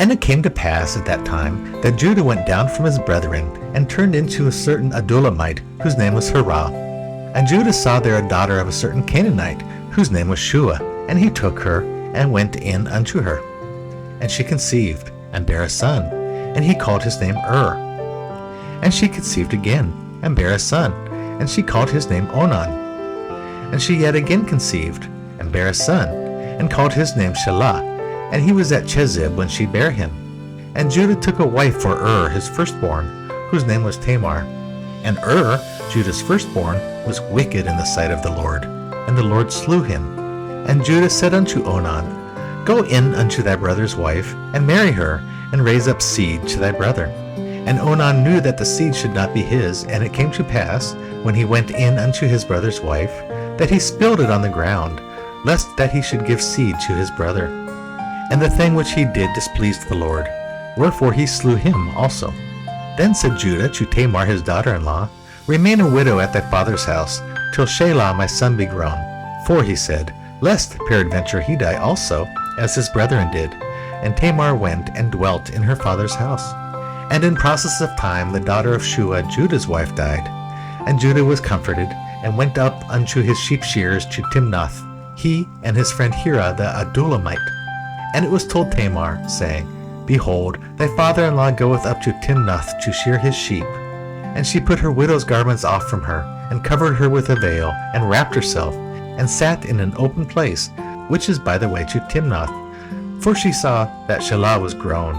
And it came to pass at that time that Judah went down from his brethren, and turned into a certain Adulamite, whose name was Hirah. And Judah saw there a daughter of a certain Canaanite, whose name was Shua, and he took her, and went in unto her. And she conceived, and bare a son, and he called his name And she conceived again, and bare a son, and she called his name Onan. And she yet again conceived, and bare a son, and called his name Shelah, and he was at Chezib when she bare him. And Judah took a wife for his firstborn, whose name was Tamar. And Judah's firstborn, was wicked in the sight of the Lord, and the Lord slew him. And Judah said unto Onan, Go in unto thy brother's wife, and marry her, and raise up seed to thy brother. And Onan knew that the seed should not be his, and it came to pass, when he went in unto his brother's wife, that he spilled it on the ground, lest that he should give seed to his brother. And the thing which he did displeased the Lord, wherefore he slew him also. Then said Judah to Tamar his daughter-in-law, Remain a widow at thy father's house, till Shelah my son be grown. For he said, Lest peradventure he die also, as his brethren did. And Tamar went and dwelt in her father's house. And in process of time the daughter of Shua, Judah's wife, died. And Judah was comforted, and went up unto his sheep shearers to Timnath, he and his friend Hirah the Adulamite. And it was told Tamar, saying, Behold, thy father-in-law goeth up to Timnath to shear his sheep. And she put her widow's garments off from her, and covered her with a veil, and wrapped herself, and sat in an open place, which is by the way to Timnath. For she saw that Shelah was grown,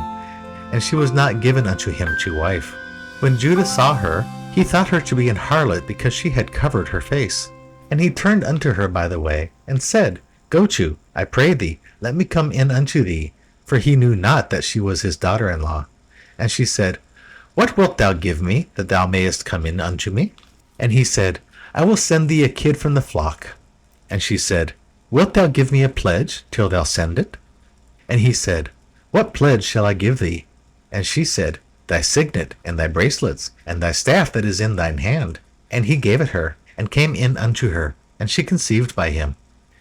and she was not given unto him to wife. When Judah saw her, he thought her to be an harlot, because she had covered her face. And he turned unto her by the way, and said, Go to, I pray thee, let me come in unto thee. For he knew not that she was his daughter-in-law. And she said, What wilt thou give me, that thou mayest come in unto me? And he said, I will send thee a kid from the flock. And she said, Wilt thou give me a pledge, till thou send it? And he said, What pledge shall I give thee? And she said, Thy signet, and thy bracelets, and thy staff that is in thine hand. And he gave it her, and came in unto her, and she conceived by him.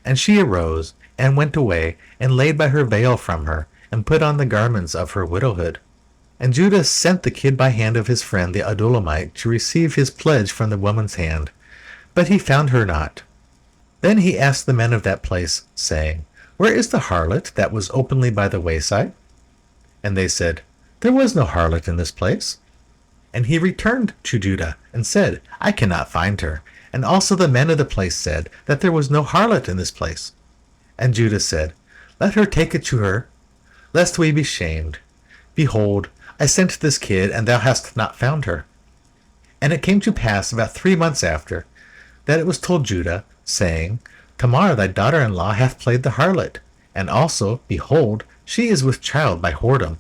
And she arose, and went away, and laid by her veil from her, and put on the garments of her widowhood. And Judah sent the kid by hand of his friend the Adulamite to receive his pledge from the woman's hand, but he found her not. Then he asked the men of that place, saying, Where is the harlot that was openly by the wayside? And they said, There was no harlot in this place. And he returned to Judah, and said, I cannot find her. And also the men of the place said that there was no harlot in this place. And Judah said, Let her take it to her, lest we be shamed. Behold, I sent this kid, and thou hast not found her. And it came to pass about 3 months after, that it was told Judah, saying, Tamar thy daughter-in-law hath played the harlot, and also, behold, she is with child by whoredom.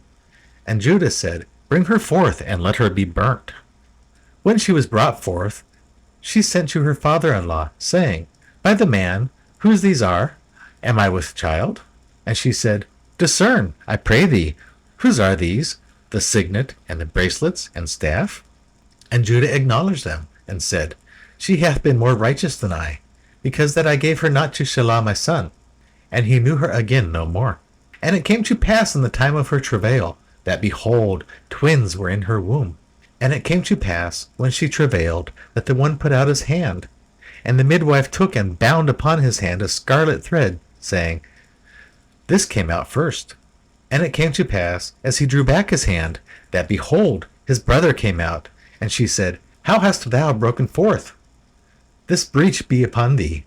And Judah said, Bring her forth, and let her be burnt. When she was brought forth, she sent to her father-in-law, saying, By the man, whose these are, am I with child? And she said, Discern, I pray thee, whose are these, the signet, and the bracelets, and staff? And Judah acknowledged them, and said, She hath been more righteous than I, because that I gave her not to Shelah my son. And he knew her again no more. And it came to pass in the time of her travail, that, behold, twins were in her womb. And it came to pass, when she travailed, that the one put out his hand. And the midwife took and bound upon his hand a scarlet thread, saying, This came out first. And it came to pass, as he drew back his hand, that, behold, his brother came out. And she said, How hast thou broken forth? This breach be upon thee.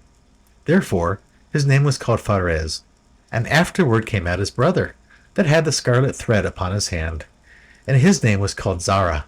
Therefore his name was called Pharez. And afterward came out his brother, that had the scarlet thread upon his hand. And his name was called Zara.